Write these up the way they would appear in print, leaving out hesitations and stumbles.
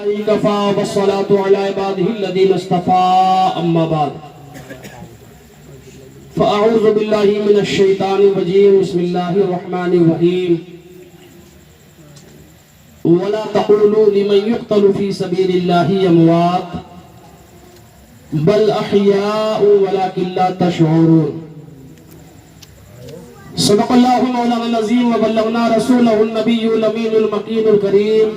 لله كفى والصلاة على عباده الذين اصطفى أما بعد فأعوذ بالله من الشيطان الرجيم بسم الله الرحمن الرحيم ولا تقولوا لمن يقتل في سبيل الله أموات بل أحياء ولكن لا تشعرون صدق الله مولانا العظيم وبلغنا رسوله النبي الأمين المكين الكريم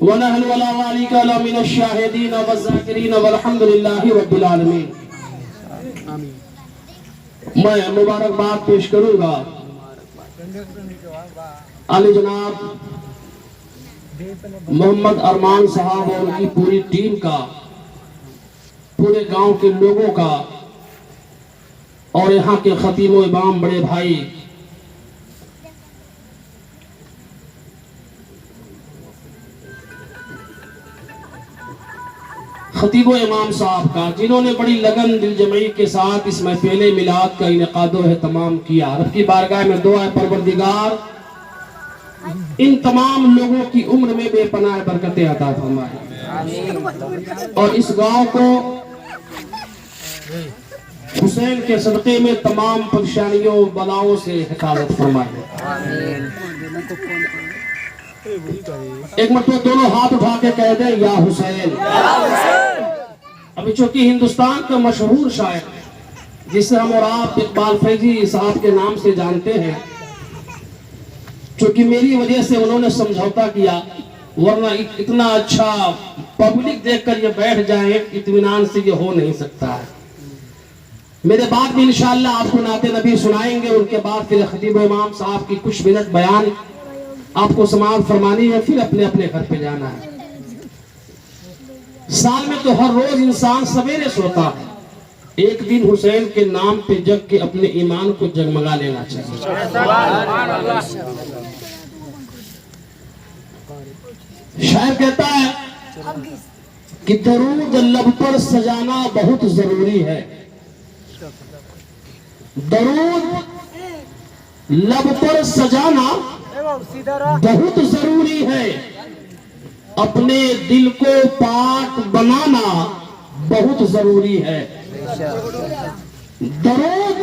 ونحن على ذلك لمن الشاهدين والذاكرين والحمد لله رب العالمين. میں مبارکباد پیش کروں گا علی جناب محمد ارمان صاحب اور ان کی پوری ٹیم کا، پورے گاؤں کے لوگوں کا اور یہاں کے خطیب و امام بڑے بھائی خطیب و امام صاحب کا، جنہوں نے بڑی لگن دل جمعی کے ساتھ اس محفل میلاد کا انعقاد و اہتمام کیا. رب کی بارگاہ میں دعا ہے پروردگار ان تمام لوگوں کی عمر میں بے پناہ برکتیں عطا فرمائے اور اس گاؤں کو حسین کے صدقے میں تمام پریشانیوں بلاؤں سے حفاظت فرمائے. ایک مرتبہ دونوں ہاتھ اٹھا کے کہہ دیں یا حسین. ابھی چونکہ ہندوستان کا مشہور شاعر جسے ہم اور آپ اقبال فیضی صاحب کے نام سے جانتے ہیں، چونکہ میری وجہ سے انہوں نے سمجھوتا کیا، ورنہ اتنا اچھا پبلک دیکھ کر یہ بیٹھ جائیں اطمینان سے یہ ہو نہیں سکتا ہے. میرے بعد بھی انشاءاللہ آپ کو نعت نبی سنائیں گے، ان کے بعد پھر خطیب امام صاحب کی کچھ منٹ بیان آپ کو سماعت فرمانی ہے، پھر اپنے اپنے گھر پہ جانا ہے. سال میں تو ہر روز انسان سویرے سوتا ہے، ایک دن حسین کے نام پہ جگ کے اپنے ایمان کو جگمگا لینا چاہیے. شاعر کہتا ہے کہ درود لب پر سجانا بہت ضروری ہے، درود لب پر سجانا بہت ضروری ہے، اپنے دل کو پاک بنانا بہت ضروری ہے. درود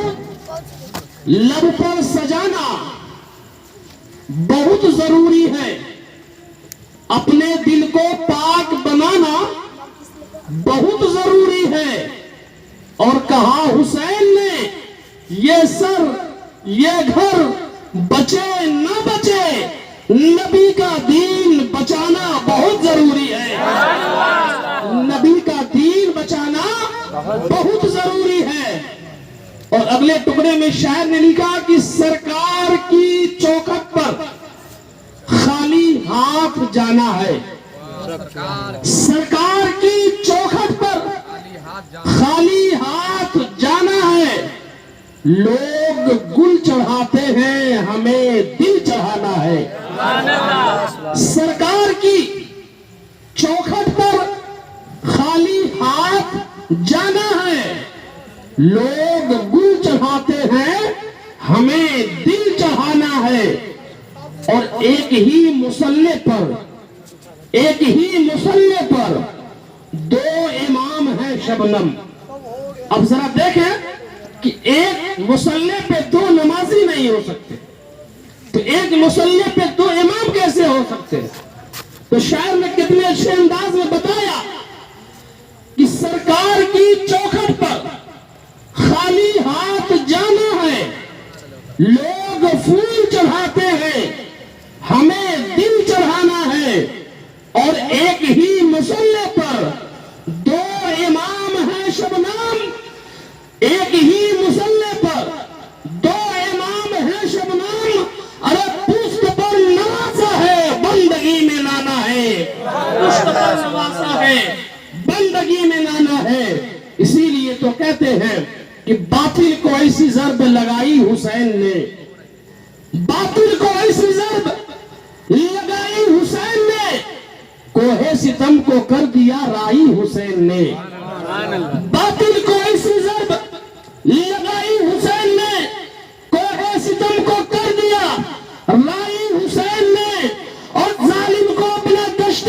لب پر سجانا بہت ضروری ہے، اپنے دل کو پاک بنانا بہت ضروری ہے. اور کہا حسین نے یہ سر یہ گھر بچے نہ بچے نبی کا دین بچانا بہت ضروری ہے. نبی کا دین بچانا بہت ضروری ہے. اور اگلے ٹکڑے میں شاعر نے لکھا کہ سرکار کی چوکھٹ پر خالی ہاتھ جانا ہے، سرکار کی چوکھٹ پر خالی ہاتھ جانا ہے. لوگ گل چڑھاتے ہیں ہمیں دل چڑھانا ہے. سرکار کی چوکھٹ پر خالی ہاتھ جانا ہے، لوگ گل چڑھاتے ہیں ہمیں دل چڑھانا ہے. اور ایک ہی مصلے پر دو امام ہیں شبنم. اب ذرا دیکھیں کہ ایک مصلے پہ دو نمازی نہیں ہو سکتے، تو ایک مصلے پہ دو امام کیسے ہو سکتے؟ تو شاعر نے کتنے اچھے انداز میں بتایا کہ سرکار کی چوکھٹ پر خالی ہاتھ جانا ہے، لوگ پھول چڑھاتے ہیں ہمیں دل چڑھانا ہے. اور ایک ہی مصلے پر دو امام ہیں شبنم، ایک ہی مصلے پر دو امام ہیں شبنم. ارے پشت پر نوازا ہے بندگی میں لانا ہے، پشت پر نوازا ہے بندگی میں لانا ہے. اسی لیے تو کہتے ہیں کہ باطل کو ایسی ضرب لگائی حسین نے، باطل کو ایسی ضرب لگائی حسین نے، کوہ ستم کو کر دیا رائی حسین نے. باطل کو ایسی ضرب لگائی حسین نے، کوہ ستم کو کر دیا رائی حسین نے. اور ظالم کو اپنا دشت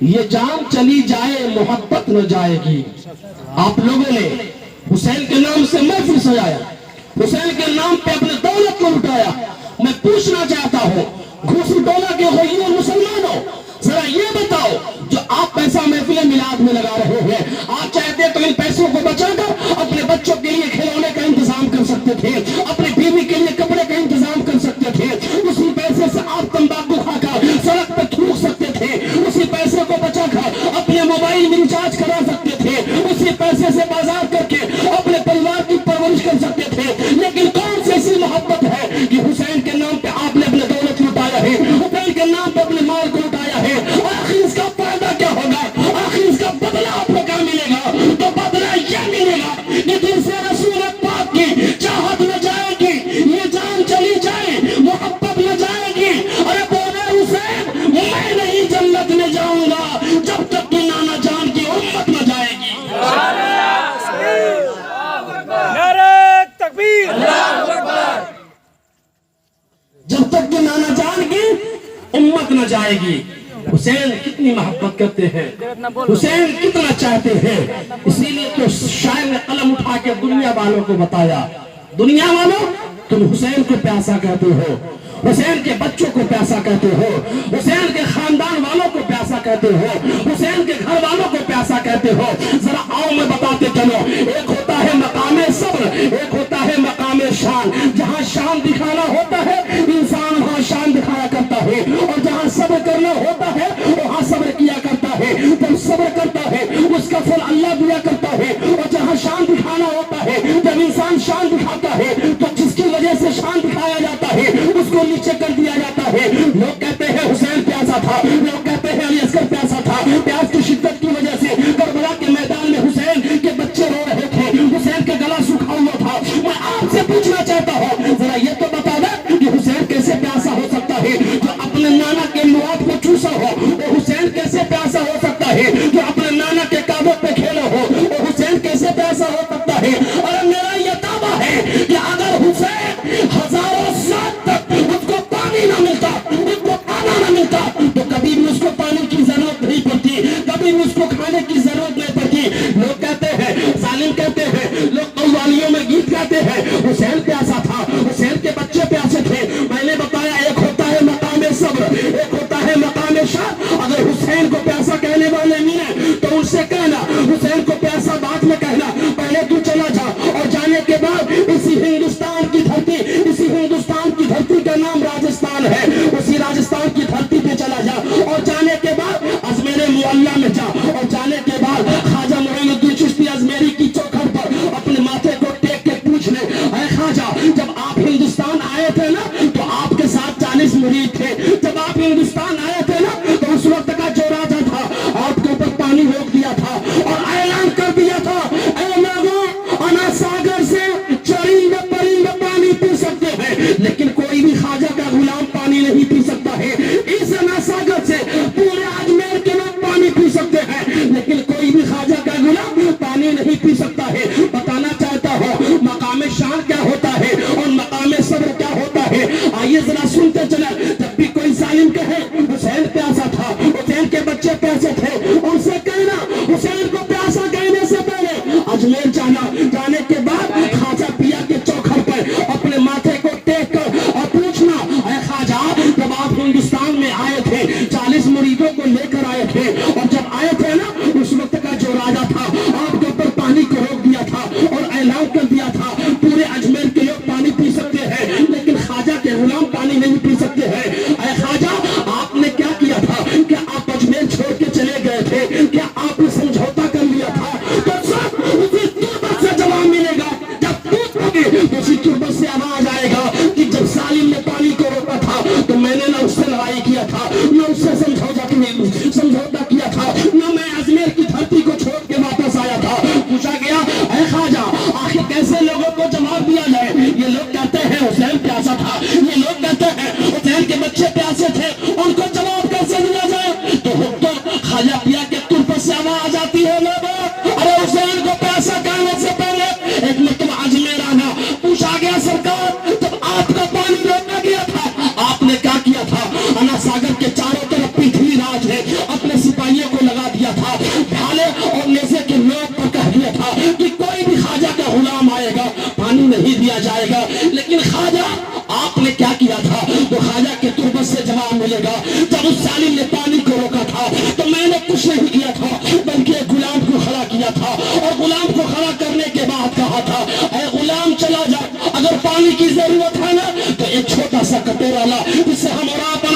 یہ جان چلی جائے محبت نہ جائے گی. آپ لوگوں نے حسین کے نام سے محفل سجایا, حسین کے نام پہ اپنے دولت کو لٹایا. میں پوچھنا چاہتا ہوں گھوس ڈولا کے ہوئیوں مسلمانوں, ذرا یہ بتاؤ جو آپ پیسہ محفل میلاد میں لگا رہے ہیں, آپ چاہتے تو ان پیسوں کو بچا کر اپنے بچوں کے لیے کھلونے کا انتظام کر سکتے تھے, اپنی بیوی کے لیے کپڑے کا انتظام کر سکتے تھے, اسی پیسے سے آپ تمباکو کھا کر سڑک پہ تھوک سکتے تھے, اسی پیسے کو بچا کر اپنے موبائل میں ریچارج کرا سکتے تھے, اسی پیسے سے بازار کر کے اپنے پریوار کی پرورش کر سکتے تھے. لیکن کون سی ایسی محبت ہے کہ حسین کے نام پہ آپ نے اپنے دولت لٹایا ہے, حسین کے نام پہ اپنے مال کو لٹایا ہے؟ آخر اس کا فائدہ کیا ہوگا؟ آخر اس کا بدلہ آپ کو کیا ملے گا؟ تو بدلہ یہ ملے گا کہ دل سے رسول پاک کی چاہت نہ جائے گی, یہ جان چلی جائے محبت نہ جائے گی. ارے بولے حسین میں نہیں جنت میں جاؤں گا جب تک کہ نانا جان کی امت نہ جائے گی. نعرہ تکبیر، اللہ اکبر. جب تک کہ نانا جان کی امت نہ جائے گی. حسین کتنی محبت کرتے ہیں, حسین کتنا چاہتے ہیں, اسی لیے تو شاعر نے قلم اٹھا کے دنیا والوں کو بتایا, دنیا والوں تم حسین کو پیاسا کہتے ہو, حسین کے بچوں کو پیاسا کہتے ہو, حسین کے خاندان والوں کو پیاسا کہتے ہو, حسین کے گھر والوں کو پیاسا کہتے ہو. ذرا آؤ میں بتاتے چلو, ایک ہوتا ہے مقام صبر, ایک ہوتا ہے مقام شان. جہاں شان دکھانا ہوتا ہے انسان وہاں شان دکھایا کرتا ہے, اور جہاں صبر کرنا ہوتا ہے وہاں صبر کیا کرتا ہے. جب صبر کرتا ہے اس کا پھل اللہ دیا کرتا ہے, اور جہاں شان دکھانا ہوتا ہے, جب انسان شان دکھاتا ہے تو جس کی وجہ سے شان دکھایا جاتا ہے اس کو نیچے کر دیا جاتا ہے. لوگ کہتے ہیں حسین پیاسا تھا, لوگ کہتے ہیں علی اصغر پیاسا تھا. پیاس کی شدت کی وجہ سے کربلا کے میدان میں حسین کے بچے رو رہے تھے, حسین کے گلا سوکھا ہوا تھا. میں آپ سے پوچھنا چاہتا ہوں ذرا یہ تو بتا دیں کہ حسین کیسے پیاسا ہو سکتا ہے جو اپنے نانا کے مواد کو چوسا ہو, وہ حسین کیسے پیاسا ہو سکتا ہے جو اپنے نانا کے کعبوں پہ کھیلا ہو, وہ حسین کیسے پیاسا ہو سکتا ہے. اور میرا یہ دعویٰ ہے کہ اگر حسین ہزاروں سال تک اس کو پانی نہ ملتا, اس کو کھانا نہ ملتا, تو کبھی بھی اس کو پانی کی ضرورت نہیں پڑتی, کبھی بھی اس کو کھانے کی ضرورت نہیں پڑتی. لوگ کہتے ہیں, ظالم کہتے ہیں, لوگ قوالیوں میں گیت گاتے ہیں حسین پیاسا تھا, حسین کے بچے پیاسے تھے. میں نے بتایا ایک ہوتا ہے مقام صبر, ایک ہوتا ہے مقام شان. اگر حسین کو پیاسا کہنے والے ملے تو ان سے کہنا حسین کو پیاسا بعد میں کہنا, پہلے تو چلا جا, اور جانے کے بعد اسی ہندوستان کی دھرتی, اسی ہندوستان کی دھرتی کا نام راجستھان ہے, اسی راجستھان کی دھرتی پہ چلا جا, اور جانے کے بعد اجمیر معلیٰ میں جا, اور جانے کے بعد خواجہ معین الدین چشتی ازمیری کی چوکھٹ پر اپنے ماتھے کو ٹیک کے پوچھ لے, اے خواجہ جب آپ ہندوستان آئے تھے نا تو آپ کے ساتھ 40 مرید تھے, جب آپ ہندوستان آئے تھے نا تو اس وقت کا جو راجا تھا آپ کے اوپر پانی روک دیا تھا اور اعلان کر دیا تھا, اے لوگوں انا ساگر سے چرندے پرندے پانی پی سکتے ہیں لیکن کوئی بھی خواجہ کا غلام پانی نہیں پی سکتا ہے. اس انا ساگر سے پورے اجمیر کے لوگ پانی پی سکتے ہیں لیکن کوئی بھی خواجہ کا غلام پانی نہیں پی سکتا ہے. بتانا چاہتا ہوں مقام شان کیا ہوتا ہے اور مقام صبر کیا ہوتا ہے. آئیے ذرا سنتے چلیں. جب بھی کوئی ظالم کہے حسین پیاسا تھا, حسین کے بچے پیاسے تھے, ان سے کہنا حسین کو پیاسا کہنے سے پہلے اجمیر جانا, جانے کے بعد خواجہ پیا کے چوکھٹ پر اپنے ماتھے کو ٹیک کر اور پوچھنا, اے خواجہ جب آپ ہندوستان میں آئے تھے 40 مریدوں کو لے کر آئے تھے, اور جب آئے تھے نا اس وقت کا جو راجا تھا آپ کے اوپر پانی کو روک دیا تھا اور اعلان کر دیا تھا پورے اجمیر کے لوگ پانی پی سکتے ہیں لیکن خواجہ کے غلام پانی نہیں پی سکتے ہیں. اے خواجہ آپ نے کیا کیا تھا, کیا آپ اجمیر چھوڑ کے چلے گئے تھے, کیا آپ نے سمجھوتا کر لیا تھا؟ تو سب اسی تربت سے جواب ملے گا, جب ٹوٹ ہوگی اسی تربت سے آواز آئے گا کہ جب ظالم نے پانی کو روکا تھا تو میں نے نہ اس سے لڑائی کیا تھا, نہ اس سے سمجھوتا کیا تھا, نہ میں اجمیر کی دھرتی کو چھوڑ کے واپس آیا تھا. پوچھا گیا اے خواجہ آخر کیسے لوگوں کو جواب دیا جائے؟ یہ لوگ کہتے ہیں حسین پیاسا تھا, یہ لوگ کہتے ہیں حسین کے بچے پیاسے تھے, ان کو جواب کیسے دیا جائے؟ تو خواجہ پیا کے تربت سے آواز آتی ہے لوگوں, ارے حسین کو پیاسا کہنے سے پہلے ایک مرتبہ اجمیر آنا. پوچھا گیا سرکار جب آپ کا پانی روکا گیا تھا آپ نے کیا کیا تھا؟ انا ساگر کے چاروں طرف پرتھوی راج ہے, اپنے سپاہیوں کو نہیں دیا جائے گا. لیکن خواجہ آپ نے کیا کیا تھا؟ وہ خواجہ کے تربت سے جواب ملے گا. جب اس ظالم نے پانی کو روکا تھا تو میں نے کچھ نہیں کیا تھا بلکہ غلام کو کھڑا کیا تھا, اور غلام کو کھڑا کرنے کے بعد کہا تھا اے غلام چلا جا, اگر پانی کی ضرورت ہے نا تو ایک چھوٹا سا کٹورا لا, جسے ہم اور آپ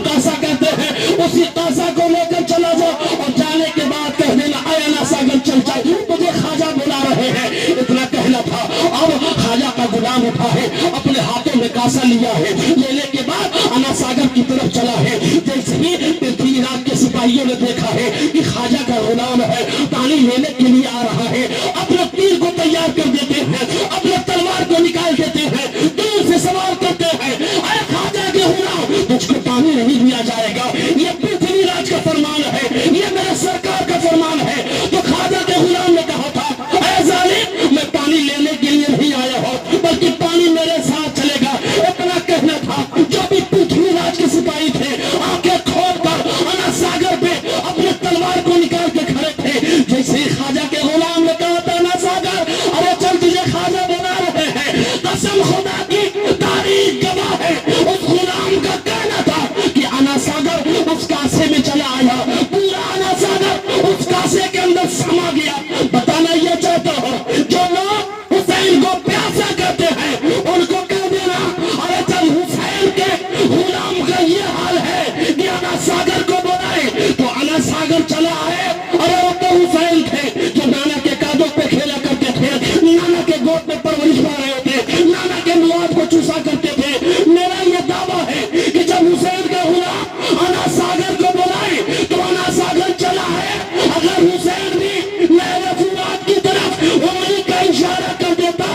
کاسا کہتے ہیں, اسی کاسا کو لے کر چلا جا اور جانے کے بعد کہہ دینا اے انا ساگر چل جائے, مجھے خواجہ بلا رہے ہیں. اتنا کہنا تھا. اب خواجہ کا غلام اٹھا ہے, اپنے ہاتھوں میں کاسا لیا ہے, لینے کے بعد انا ساگر کی طرف چلا ہے. جیسے ہی پرتھوی راج کے سپاہیوں نے دیکھا ہے کہ خواجہ کا غلام ہے پانی لینے کے لیے آ رہا ہے, اپنے تیر کو تیار کر دیتے ہیں, اپنے تلوار کو نکال دیتے ہیں, دور سے سوار کرتے ہیں اے خواجہ کے غلام تجھ کو پانی نہیں دیا جائے گا, یہ پرتھوی راج کا فرمان ہے, یہ میرے سرکار کا فرمان ہے. تو خواجہ کے غلام نے کہا تھا اے ظالم میں پانی لینے کے لیے نہیں آیا ہوں بلکہ پانی میرے ساتھ چلے گا. اتنا کہنا تھا. جو بھی پرتھوی راج کے سپاہی تھے آنکھیں کھول کر انا ساگر پہ اپنے تلوار کو نکال کے کھڑے تھے. جیسے ہی خواجہ کے غلام نے کہا تھا انا ساگر ارے چل تجھے خواجہ بنا رہے ہیں, قسم خدا کی تاریخ گواہ ہے اس غلام کا کہنا تھا کہ انا ساگر اس کاسے میں چلا آیا, پورا انا ساگر اس کاسے کے اندر سما گیا. بتانا یہ چاہتا ہوں جو لوگ حسین کو پیاسا کرتے ہیں ان کو کہہ دینا ارے جب حسین کے غلام کا یہ حال ہے کہ انا ساگر کو بلائے تو انا ساگر چلا آئے. ارے وہ تو حسین تھے جو نانا کے کادوں پہ کھیلا کرتے تھے, نانا کے گود میں پرورش پا رہے تھے, نانا کے مواد کو چوسا کرتے تھے. میرا یہ دعویٰ ہے کہ جب حسین کا غلام انا ساگر کو بلائے تو انا ساگر چلا ہے. اگر حسین بھی میرے فرات کی طرف انگلی کا اشارہ کر دیتا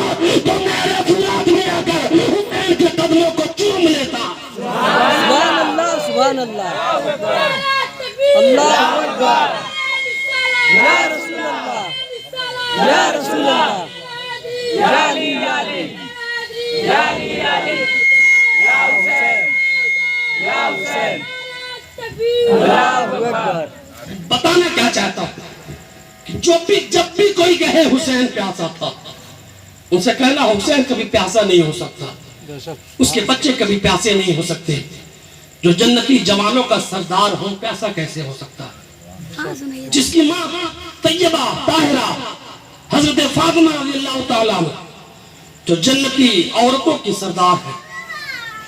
تو میرے فرات میں آ کر حسین کے قدموں کو چوم لیتا. سبحان اللہ, سبحان اللہ, اللہ اکبر, یا رسول اللہ, یا رسول اللہ, یا علی, یا علی, یا علی, یا علی, یا حسین, یا حسین, اللہ اکبر. بتانا کیا چاہتا ہوں کہ جب بھی کوئی کہے حسین پیاسا تھا ان سے کہنا حسین کبھی پیاسا نہیں ہو سکتا, اس کے بچے کبھی پیاسے نہیں ہو سکتے. جو جنتی جوانوں کا سردار ہو پیاسا کیسے ہو سکتا؟ جس کی ماں طیبہ طاہرہ حضرت فاطمہ رضی اللہ تعالیٰ عنہ جو جنتی عورتوں کی سردار ہے,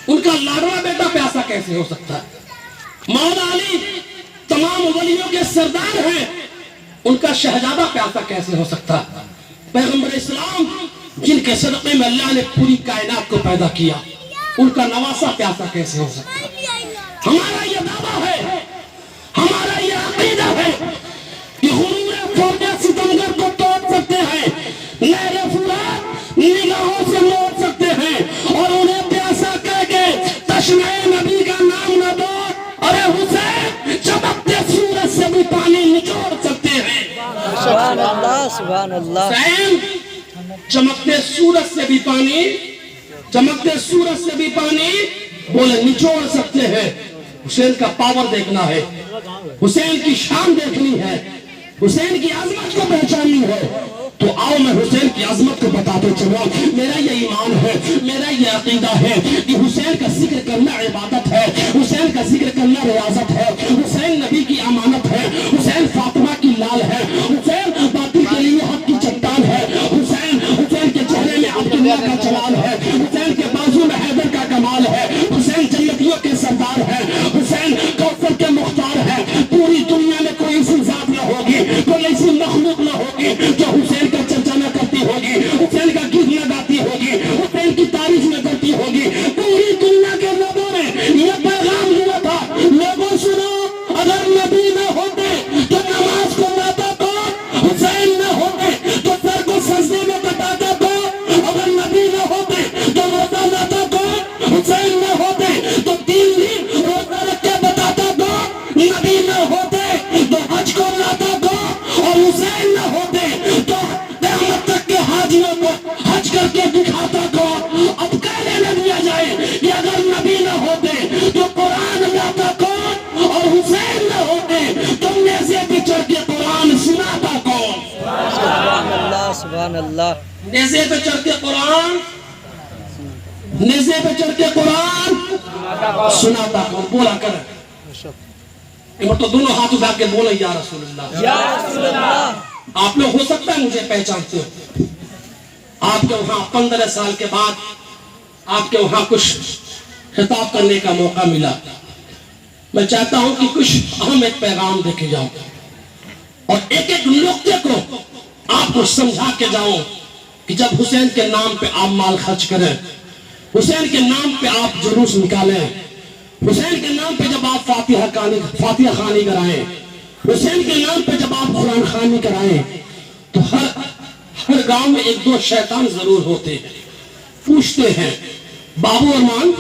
ان کا لاڈلا بیٹا پیاسا کیسے ہو سکتا ہے؟ مولا علی تمام ولیوں کے سردار ہیں, ان کا شہزادہ پیاسا کیسے ہو سکتا ہے؟ پیغمبر اسلام جن کے صدقے میں اللہ نے پوری کائنات کو پیدا کیا ان کا نواسا پیاسا کیسے ہو سکتا ہے؟ ہمارا یہ دعویٰ ہے, ہمارا یہ عقیدہ ہے کہ غرور فوج ستمگر کو توڑ سکتے ہیں, نہر فرات نگاہوں سے موڑ سکتے ہیں, اور انہیں پیاسا کہہ کے تشنہ نبی کا نام نہ دو. ارے حسین چمکتے سورج سے بھی پانی نچوڑ سکتے ہیں. سبحان اللہ, سبحان اللہ. حسین چمکتے سورج سے بھی پانی, چمکتے سورج سے بھی پانی بولے نچوڑ سکتے ہیں. حسین کا پاور دیکھنا ہے, حسین کی شان دیکھنی ہے, حسین کی عظمت کو پہچاننی ہے. تو آؤ میں حسین کی عظمت کو بتاتے چلوں. میرا یہ ایمان ہے, میرا یہ عقیدہ ہے کہ حسین کا ذکر کرنا عبادت ہے, حسین کا ذکر کرنا ریاضت ہے. حسین نبی کی امانت ہے, حسین فاطمہ کی لال ہے, حسین باطل کے لیے حق کی چٹان ہے. حسین کے چہرے میں عبداللہ کا جلال ہے, حسین کے بازو میں حیدر کا کمال ہے, حسین جنتیوں کے سردار ہے, حسین کوثر کے مختار ہے. پوری دنیا میں کوئی ایسی ذات نہ ہوگی, کوئی ایسی مخلوق نہ ہوگی جو حسین کا چرچا نہ کرتی ہوگی, حسین کا گیت نہ گاتی ہوگی, حسین کی تعریف نہ کرتی ہوگی. پوری دنیا کے لوگوں نے یہ پیغام دیا تھا, لوگوں سنو, اگر نبی نہ ہوتے تو نماز کو لاتا کون؟ حسین نہ ہوتے تو سر کو سجدے میں کٹاتا کون؟ اگر نبی نہ ہوتے تو روزہ لاتا کون؟ حسین نہ ہوتے تو 3 دن روزہ رکھ کے بتاتا کون؟ نبی نہ ہوتے تو حج کو لاتا کون؟ اور حسین نہ ہوتے تو قیامت تک کے حاجیوں کو حج کر کے دکھاتا کون؟ اب کہنے نہ دیا جائے کہ اگر نبی نہ ہوتے تو قرآن لاتا کون؟ اور حسین نہ ہوتے تو نیزے پہ چڑھ کے قرآن سناتا کون؟ سبحان اللہ, سبحان سبحان اللہ. نیزے پہ چڑھ کے قرآن، نیزے پہ چڑھ کے قرآن سناتا کون؟ بولا کر. تو دونوں ہاتھ اٹھا کے بولے یا رسول اللہ. یا رسول اللہ. آپ لوگ ہو سکتا ہے مجھے پہچانتے ہو، آپ کے وہاں 15 سال کے بعد آپ کے وہاں کچھ خطاب کرنے کا موقع ملا. میں چاہتا ہوں کہ کچھ اہم ایک پیغام دے کے جاؤں اور ایک ایک نقطے کو آپ کو سمجھا کے جاؤں کہ جب حسین کے نام پہ آپ مال خرچ کریں، حسین کے نام پہ آپ جلوس نکالیں، حسین کے نام پہ جب آپ فاتحہ خوانی کرائیں، حسین کے نام پہ جب آپ قرآن خوانی کرائیں، تو ہر گاؤں میں ایک دو شیطان ضرور ہوتے ہیں. پوچھتے ہیں بابو ارمان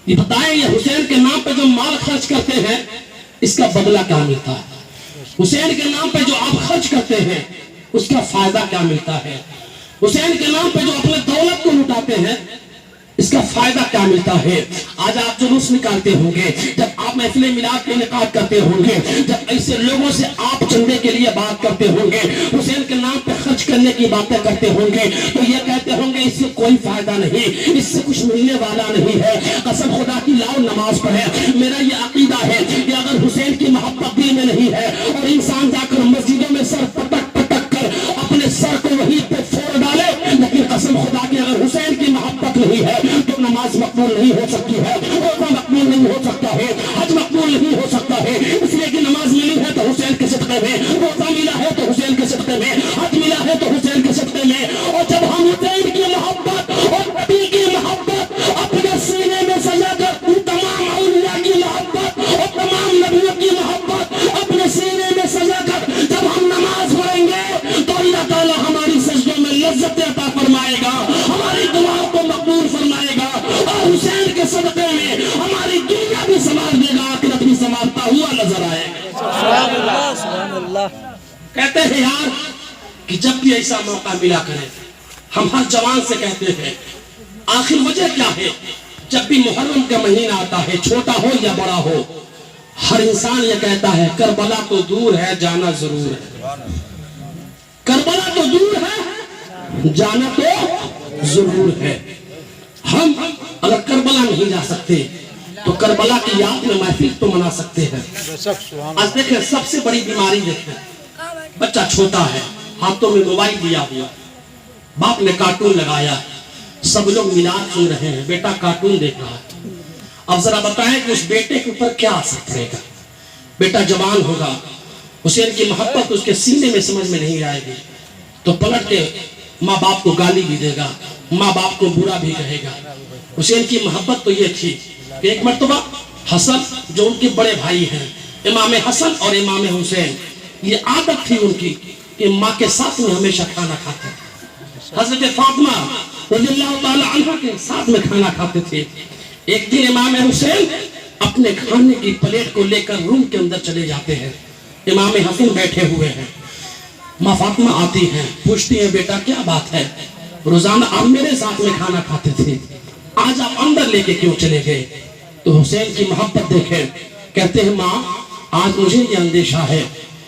یہ بتائیں یہ حسین کے نام پہ جو مال خرچ کرتے ہیں اس کا بدلہ کیا ملتا ہے؟ حسین کے نام پہ جو آپ خرچ کرتے ہیں اس کا فائدہ کیا ملتا ہے؟ حسین کے نام پہ جو اپنے دولت کو لٹاتے ہیں اس کا فائدہ کیا ملتا ہے؟ آج آپ جلوس نکالتے ہوں گے، جب آپ محفل میلاد کے انعقاد کرتے ہوں گے، جب ایسے لوگوں سے آپ چندے کے لیے بات کرتے ہوں گے، حسین کے نام پہ خرچ کرنے کی باتیں کرتے ہوں گے، تو یہ کہتے ہوں گے اس سے کوئی فائدہ نہیں، اس سے کچھ ملنے والا نہیں ہے. قسم خدا کی لاؤ نماز پڑھیں. میرا یہ عقیدہ ہے کہ اگر حسین کی محبت دل میں نہیں ہے اور انسان جا کر مسجدوں میں سر پٹک پٹک کر اپنے سر کو وہیں پہ پھوڑ ڈالے، لیکن قسم خدا کی اگر حسین کی محبت نہیں ہے تو نماز مقبول نہیں ہو سکتی ہے، روزہ مقبول نہیں ہو سکتا ہے، حج مقبول نہیں ہو سکتا ہے. اس لیے کہ نماز ملی ہے تو حسین کے صدقے میں، روزہ ملا ہے تو حسین کے صدقے میں، حج ملا ہے تو حسین کے صدقے میں. اور جب ہم حسین کی محبت اور نبی کی محبت اپنے سینے میں سجا کر تمام اولیاء کی محبت اور تمام نبیوں کی محبت اپنے سینے میں سجا کر جب ہم نماز پڑھیں گے تو اللہ تعالیٰ ہماری سجدوں میں لذت عطا فرمائے گا، ہماری دعاؤں کو مقبول فرمائے گا اور حسین کے صدقے میں ہماری دنیا بھی سنوار دے گا، آخرت بھی سنوارتا ہوا نظر آئے گا. سبحان اللہ. سبحان اللہ. کہتے ہیں یار کہ جب بھی ایسا موقع ملا کرے، ہم ہر جوان سے کہتے ہیں آخر وجہ کیا ہے؟ جب بھی محرم کا مہینہ آتا ہے، چھوٹا ہو یا بڑا ہو، ہر انسان یہ کہتا ہے کربلا تو دور ہے جانا ضرور ہے. کربلا تو دور ہے جانا تو ضرور ہے. ہم اگر کربلا نہیں جا سکتے تو کربلا کی یاد میں محفل تو منا سکتے ہیں. آج دیکھیں سب سے بڑی بیماری دیکھیں، بچہ چھوٹا ہے، ہاتھوں میں موبائل دیا ہوا، باپ نے کارٹون لگایا، سب لوگ میلاد سن رہے ہیں، بیٹا کارٹون دیکھ رہا ہے. اب ذرا بتائیں کہ اس بیٹے کے اوپر کیا اثر پڑے گا؟ بیٹا جوان ہوگا، حسین کی محبت اس کے سینے میں سمجھ میں نہیں آئے گی تو پلٹ کے ماں باپ کو گالی بھی دے گا، ماں باپ کو برا بھی کہے گا. حسین کی محبت تو یہ تھی کہ ایک مرتبہ حسن جو ان کے بڑے بھائی ہیں، امام حسن اور امام حسین، یہ عادت تھی ان کی کہ ماں کے ساتھ میں ہمیشہ کھانا کھاتے. حضرت فاطمہ رضی اللہ تعالی عنہ کے ساتھ میں کھانا کھاتے تھے. ایک دن امام حسین اپنے کھانے کی پلیٹ کو لے کر روم کے اندر چلے جاتے ہیں، امام حسن بیٹھے ہوئے ہیں. ماں فاطمہ آتی ہیں، پوچھتی ہیں بیٹا کیا بات ہے؟ روزانہ آپ میرے ساتھ میں کھانا کھاتے تھے، آج آپ اندر لے کے کیوں چلے گئے؟ تو حسین کی محبت دیکھیں، کہتے ہیں ماں آج مجھے یہ اندیشہ ہے،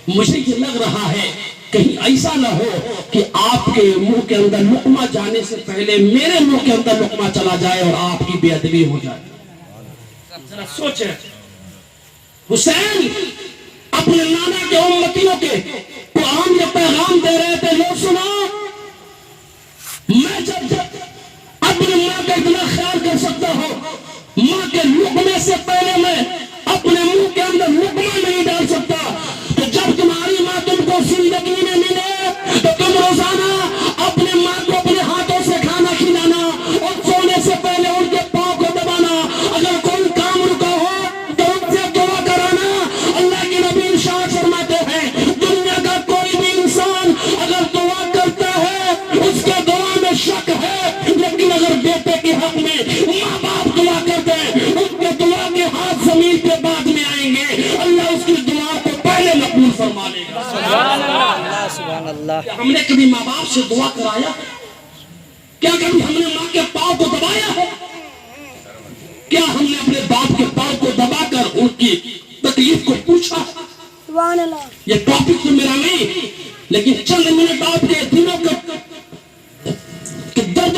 مجھے یہ لگ رہا ہے کہیں ایسا نہ ہو کہ آپ کے منہ کے اندر لقمہ جانے سے پہلے میرے منہ کے اندر لقمہ چلا جائے اور آپ کی بے ادبی ہو جائے. ذرا سوچیں، حسین اپنے نانا کے امتیوں کے قرآن یہ پیغام دے رہے تھے، لو سنو، میں جب اپنی ماں کا اتنا خیال کر سکتا ہوں، ماں کے لقمے سے پہلے میں اپنے منہ کے اندر لقمہ نہیں ڈال سکتا، تو جب تمہاری ماں تم کو زندگی میں ملے تو تم روزانہ اپنے ماں کو اپنے ہاتھوں سے کھانا کھلانا اور سونے سے پہلے ان کے پاؤں کو دبانا، اگر کوئی کام رکا ہو تو ان سے دعا کرانا. اللہ کے نبی ارشاد فرماتے ہیں دنیا کا کوئی بھی انسان اگر دعا کرتا ہے اس کے دعا میں شک ہے، لیکن اگر بیٹے کے حق میں ماں باپ دعا کرتے ہیں ان کے دعا کے ہاتھ زمین پہ بعد میں آئیں گے، اللہ اس کی دعا کو پہلے مقبول فرما لے گا. سبحان اللہ. سبحان اللہ. کیا ہم نے کبھی ماں باپ سے دعا کرایا؟ کیا کبھی ہم نے ماں کے پاؤں کو دبایا ہے؟ کیا ہم نے اپنے باپ کے پاؤں کو دبا کر ان کی تکلیف کو پوچھا؟ سبحان اللہ. یہ ٹاپک تو میرا نہیں، لیکن چند منٹ آپ کے دلوں کو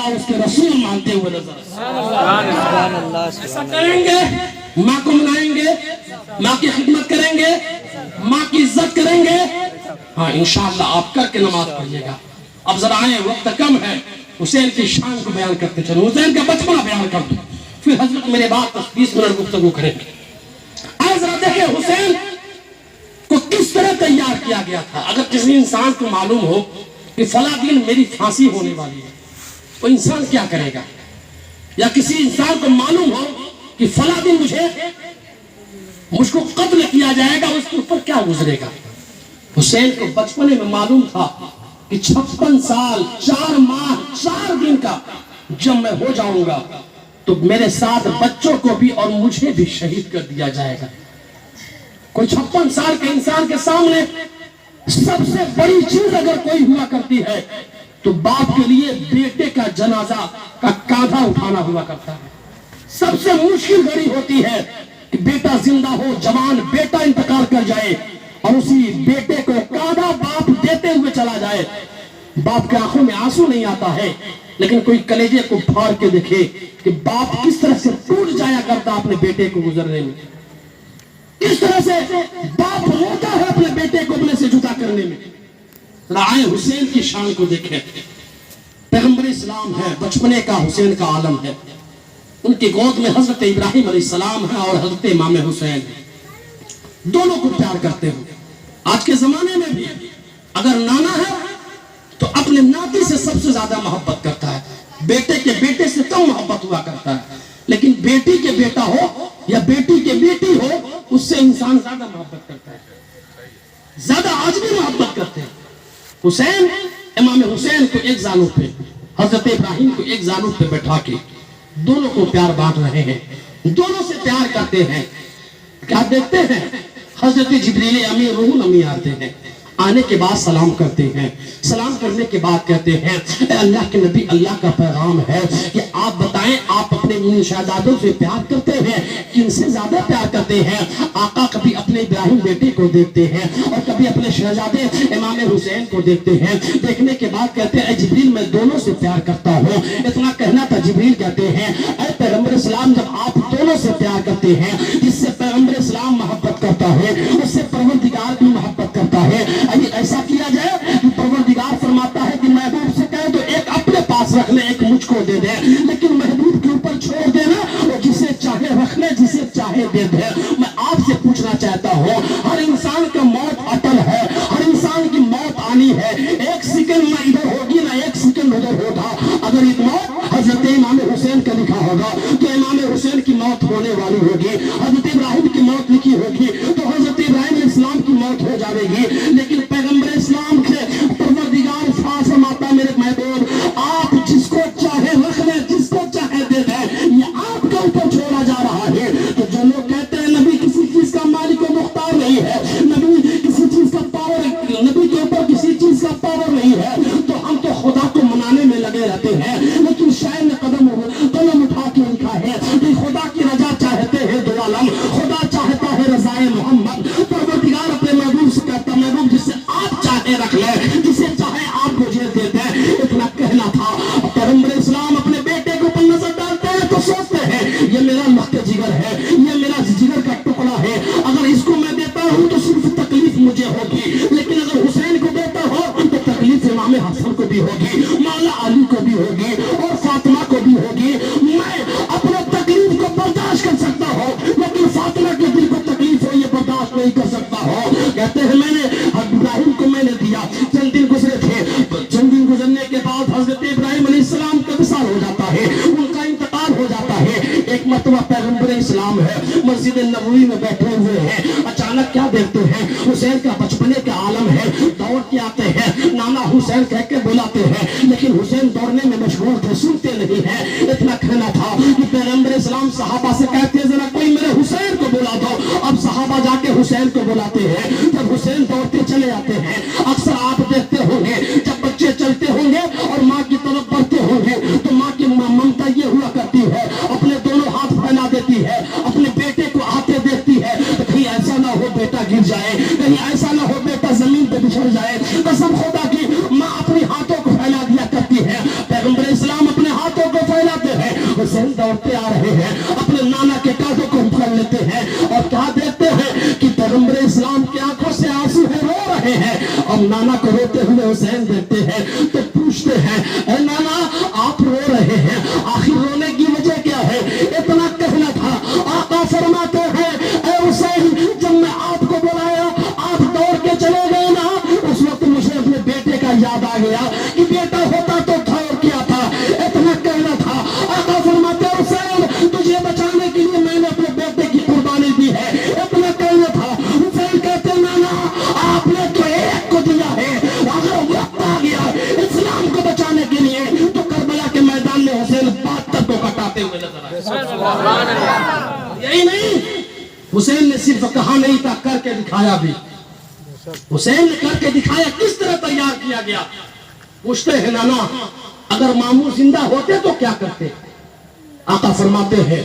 اللہ اس کے رسول مانتے ہوئے نظر آئے۔ سبحان اللہ ایسا کریں گے، ماں کو منائیں گے، ماں کی خدمت کریں گے، ماں کی عزت کریں گے، ہاں انشاءاللہ آپ کر کے نماز پڑھیے گا۔ اب ذرا آئیں، وقت کم ہے، حسین کی شان کو بیان کرتے چلو، حسین کا بچپنا بیان کر دوں، پھر حضرت میرے بعد 20 منٹ گفتگو کریں گے۔ آئے ذرا دیکھیں حسین کو کس طرح تیار کیا گیا تھا۔ اگر کسی انسان کو معلوم ہو کہ فلاں دن میری پھانسی ہونے والی ہے، وہ انسان کیا کرے گا؟ یا کسی انسان کو معلوم ہو کہ فلاں دن مجھ کو قتل کیا جائے گا، اس کے اوپر کیا گزرے گا؟ حسین کو بچپنے میں معلوم تھا کہ 56 سال 4 ماہ 4 دن کا جب میں ہو جاؤں گا تو میرے ساتھ بچوں کو بھی اور مجھے بھی شہید کر دیا جائے گا۔ کوئی 56 سال کے انسان کے سامنے سب سے بڑی چیز اگر کوئی ہوا کرتی ہے تو باپ کے لیے بیٹے کا جنازہ کا کاندھا اٹھانا ہوا کرتا ہے۔ سب سے مشکل گھڑی ہوتی ہے کہ بیٹا زندہ ہو، جوان بیٹا انتقال کر جائے اور اسی بیٹے کو کاندھا باپ دیتے ہوئے چلا جائے۔ باپ کے آنکھوں میں آنسو نہیں آتا ہے، لیکن کوئی کلیجے کو پھاڑ کے دیکھے کہ باپ کس طرح سے ٹوٹ جایا کرتا اپنے بیٹے کو گزرنے میں، کس طرح سے باپ روتا ہے اپنے بیٹے کو اپنے سے جدا کرنے میں۔ رائے حسین کی شان کو دیکھیں، پیغمبر اسلام ہے، بچپنے کا حسین کا عالم ہے، ان کی گود میں حضرت ابراہیم علیہ السلام ہے اور حضرت امام حسین ہے، دونوں کو پیار کرتے ہو۔ آج کے زمانے میں بھی اگر نانا ہے تو اپنے ناتی سے سب سے زیادہ محبت کرتا ہے، بیٹے کے بیٹے سے کم محبت ہوا کرتا ہے، لیکن بیٹی کے بیٹا ہو یا بیٹی کے بیٹی ہو اس سے انسان زیادہ محبت کرتا ہے، زیادہ آج بھی محبت کرتے ہیں۔ حسین امام حسین کو ایک زانو پہ، حضرت ابراہیم کو ایک زانو پہ بٹھا کے دونوں کو پیار بانٹ رہے ہیں، دونوں سے پیار کرتے ہیں۔ کیا دیکھتے ہیں؟ حضرت جبریل امین روح الامین آتے ہیں، آنے کے بعد سلام کرتے ہیں، سلام کرنے کے بعد کہتے ہیں اے اللہ کے نبی، اللہ کا پیغام ہے کہ آپ بتائیں آپ اپنے ان شہزادوں سے پیار کرتے ہیں، کن سے زیادہ پیار کرتے ہیں؟ آقا کبھی اپنے ابراہیم بیٹے کو دیکھتے ہیں اور کبھی اپنے شہزادے امام حسین کو دیکھتے ہیں، دیکھنے کے بعد کہتے ہیں اے جبریل میں دونوں سے پیار کرتا ہوں۔ اتنا کہنا تھا، جبریل کہتے ہیں اے پیغمبر اسلام جب آپ دونوں سے پیار کرتے ہیں، جس سے پیغمبر اسلام محبت کرتا ہے اس سے پروردگار بھی محبت کرتا ہے، ایسا کیا جائے کہ پروردگار فرماتا ہے کہ محبوب سے کہے تو ایک اپنے پاس رکھ لے، ایک مجھ کو دے دے، لیکن محبوب کے اوپر چھوڑ دینا، اور جسے چاہے رکھ لے جسے چاہے دے دے۔ میں آپ سے پوچھنا چاہتا ہوں، ہر انسان کا موت اٹل ہے، ہر انسان کی موت آنی ہے، ایک سیکنڈ نہ ادھر ہوگی نہ ایک سیکنڈ ادھر ہوگا۔ اگر ایک موت حضرت امام حسین کا لکھا ہوگا تو امام حسین کی موت ہونے والی ہوگی، حضرت ابراہیم کی موت لکھی ہوگی تو حضرت ابراہیم علیہ السلام کی موت ہو جائے گی، لیکن پیغمبر اسلام کے پروردگار فرماتا ہے میرے محبوب آپ جس کو چاہے رکھ لیں جس کو چاہے دے دیں، یہ آپ کے اوپر چھوڑا جا رہا ہے۔ تو جو لوگ کہتے ہیں نبی کسی چیز کا مالک و مختار نہیں ہے، نبی کسی چیز کا پاور، نبی کے اوپر کسی چیز کا پاور نہیں ہے، تو ہم تو خدا کو منانے میں لگے رہتے ہیں، لیکن شاعر نے قلم اٹھا کے لکھا ہے کہ خدا کی رضا چاہتے ہیں دو عالم، خدا چاہتا ہے رضائے محمد۔ پروردگار اپنے محبوب سے کہتا ہے محبوب جسے آپ چاہے رکھ لیں، جسے چاہے آپ مجھے دے دیں۔ اتنا کہنا تھا۔ پیغمبر اسلام اپنے بیٹے کو پر نظر ڈالتے ہیں تو سوچتے ہیں یہ میرا لخت جگر ہے، یہ میرا جگر کا ٹکڑا ہے، اگر اس کو میں دیتا ہوں تو صرف تکلیف مجھے ہوگی، لیکن اگر حسین کو دیتا ہوں تو تکلیف امام حسن کو بھی ہوگی، مولا علی کو بھی ہوگی اور فاطمہ کو بھی ہوگی۔ میں اپنے تکلیف کو برداشت کر سکتا ہوں، لیکن فاطمہ کے دل کو تکلیف ہو یہ برداشت نہیں کر سکتا ہوں۔ کہتے ہیں میں نے ابراہیم کو میں نے دیا، چند دن گزرے تھے، چند دن گزرنے کے بعد حضرت ابراہیم علیہ السلام کا وصال ہو جاتا ہے، ان کا انتقال ہو جاتا ہے۔ ایک مرتبہ پیغمبر اسلام ہے مسجد نبوی میں بیٹھے ہوئے ہیں، اچانک کیا دیکھتے ہیں؟ حسین کا بچپنے کا عالم ہے، دوڑ کے آتے ہیں، نانا حسین کہہ کے بلاتے ہیں، لیکن حسین دوڑنے میں مشغول تھے، سنتے نہیں ہیں۔ اتنا کہنا تھا کہ پیغمبر اسلام صحابہ سے کہتے ہیں ذرا کوئی میرے حسین کو بلا دو۔ اب صحابہ جا کے حسین کو بلاتے ہیں، جب حسین دوڑتے چلے آتے ہیں، اکثر آپ دیکھتے ہوں گے جب بچے چلتے ہوں گے اور ماں کی طرف بڑھتے ہوں گے تو ماں کی ممتا یہ ہوا کرتی ہے، اپنے دونوں ہاتھ پھیلا دیتی ہے، اپنے بیٹے کو آتے دیکھتی ہے تو کہیں ایسا نہ ہو بیٹا گر جائے، کہیں ایسا نہ ہو بیٹا زمین پہ بچھڑ جائے۔ قسم خدا کی ماں اپنے ہاتھوں کو پھیلا دیا کرتی ہے، پیغمبر اسلام اپنے حسین دوڑتے آ رہے ہیں، اپنے نانا کے کانٹوں کو پکڑ لیتے ہیں اور کیا دیکھتے ہیں کہ پیغمبر اسلام کی آنکھوں سے آنسو ہے، رو رہے ہیں۔ اب نانا کو روتے ہوئے حسین دیکھتے ہیں تو پوچھتے ہیں اے نانا آپ رو رہے ہیں، آخر رونے کی وجہ کیا ہے؟ اتنا کہنا تھا۔ آقا فرماتے ہیں اے حسین جب میں آپ کو بلایا آپ دوڑ کے چلے گئے نا، اس وقت مجھے اپنے بیٹے کا یاد آ گیا کہ بیٹا ہوتا تو دوڑ کیا تھا، اتنا کہنا تھا۔ آقا فرماتے ہیں حسین تجھے بچانے کے لیے میں نے اپنے بیٹے کی قربانی دی ہے، اتنا کہنا تھا۔ حسین کہتے ہیں نانا آپ نے تو ایک کو دیا ہے، اگر وقت آ گیا اسلام کو بچانے کے لیے تو کربلا کے میدان میں حسین 72 کو کٹاتے ہوئے نظر آئے۔ یہی نہیں، حسین نے صرف کہا نہیں تھا، کر کے دکھایا بھی۔ حسین نے کر کے دکھایا، کس طرح تیار کیا گیا۔ پوچھتے ہیں نانا اگر ماموں زندہ ہوتے تو کیا کرتے؟ آقا فرماتے ہیں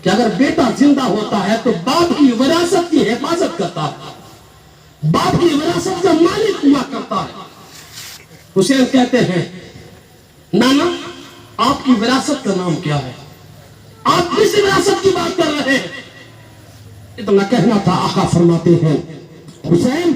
کہ اگر بیٹا زندہ ہوتا ہے تو باپ کی وراثت کی حفاظت کرتا ہے، باپ کی وراثت کا مالک ہوا کرتا ہے۔ حسین کہتے ہیں نانا آپ کی وراثت کا نام کیا ہے؟ آپ کس وراثت کی بات کر رہے ہیں؟ اتنا کہنا تھا۔ آقا فرماتے ہیں حسین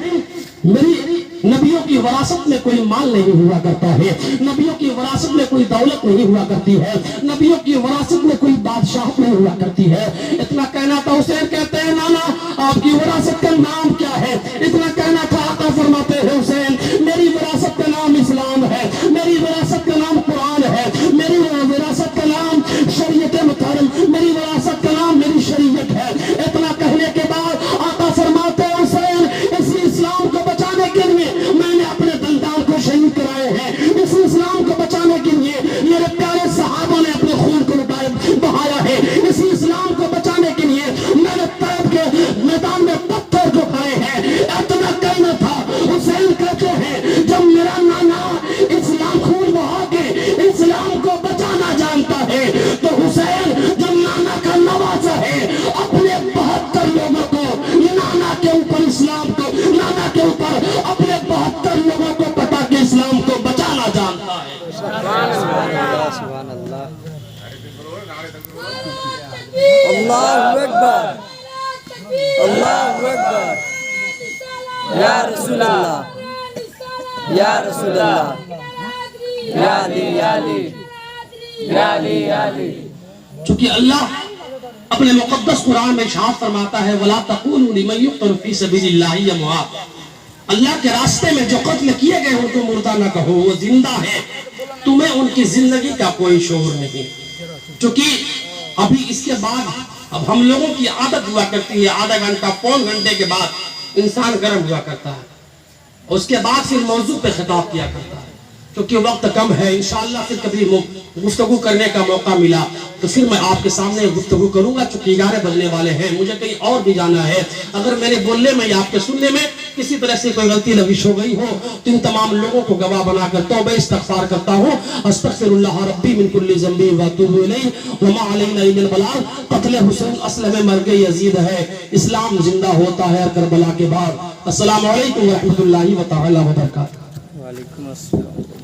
میری نبیوں کی وراثت میں کوئی مال نہیں ہوا کرتا ہے، نبیوں کی وراثت میں کوئی دولت نہیں ہوا کرتی ہے، نبیوں کی وراثت میں کوئی بادشاہت نہیں ہوا کرتی ہے۔ اتنا کہنا تھا۔ حسین کہتے ہیں نانا آپ کی وراثت کا نام کیا ہے؟ اتنا کہنا تھا۔ آقا فرماتے ہیں حسین میری وراثت کا نام اسلام ہے، میری وراثت کا نام قرآن ہے، میری وراثت کا نام شریعت مطہرہ، میری وراثت کا نام میری شریعت ہے۔ اتنا کہنے کے بعد آقا فرماتے ہیں حسین اسی اسلام کو بچانے کے لیے میں نے اپنے دندان کو شہید کرائے ہیں، اس اسلام کو بچانے کے لیے میرے پیارے صحابہ نے اپنے خون کو بہایا ہے، اسی اسلام کو بچانے کے لیے میں نے طیب کے میدان میں پتھر جو کھائے ہیں۔ اتنا کہنا تھا۔ حسین کہتے ہیں جب میرا نانا اسلام خون بہا کے اسلام کو بچانا جانتا ہے تو حسین جب نانا کا نوازا ہے اپنے 72 لوگوں کو نانا کے اوپر اسلام کو، نانا کے اوپر اپنے 72 لوگوں کو پٹا کے اسلام کو بچانا جانتا ہے۔ سبحان اللہ۔ اللہ اکبر، اللہ اکبر، یا رسول اللہ، یا رسول اللہ، یا علی، یا علی، یا علی، یا علی۔ چونکہ اللہ اپنے مقدس قرآن میں ارشاد فرماتا ہے وَلَا تَقُولُوا لِمَن يُقْتَلُ فِي سَبِيلِ اللَّهِ أَمْوَاتٌ، اللہ کے راستے میں جو قتل کیے گئے ان کو مردہ نہ کہو، وہ زندہ ہے، تمہیں ان کی زندگی کا کوئی شعور نہیں۔ چونکہ ابھی اس کے بعد اب ہم لوگوں کی عادت ہوا کرتی ہے آدھا گھنٹہ پون گھنٹے کے بعد انسان گرم ہوا کرتا ہے، اس کے بعد پھر موضوع پہ خطاب کیا کرتا ہے۔ کیونکہ وقت کم ہے، انشاءاللہ پھر کبھی گفتگو کرنے کا موقع ملا تو پھر میں آپ کے سامنے گفتگو کروں گا۔ چونکہ 11 بجنے والے ہیں، مجھے کہیں اور بھی جانا ہے۔ اگر میرے بولنے میں یا آپ کے سننے میں کسی طرح سے کوئی غلطی لغزش ہو گئی ہو تو ان تمام لوگوں کو گواہ بنا کر توبہ استغفار کرتا ہوں۔ استغفر اللہ ربی من کل ذنب واتوب الیہ وما علینا الا البلاغ۔ قتل حسین اصل میں مرگ یزید ہے، اسلام زندہ ہوتا ہے کربلا کے بعد۔ السلام علیکم ورحمۃ اللہ تعالی وبرکاتہ۔ وعلیکم السلام۔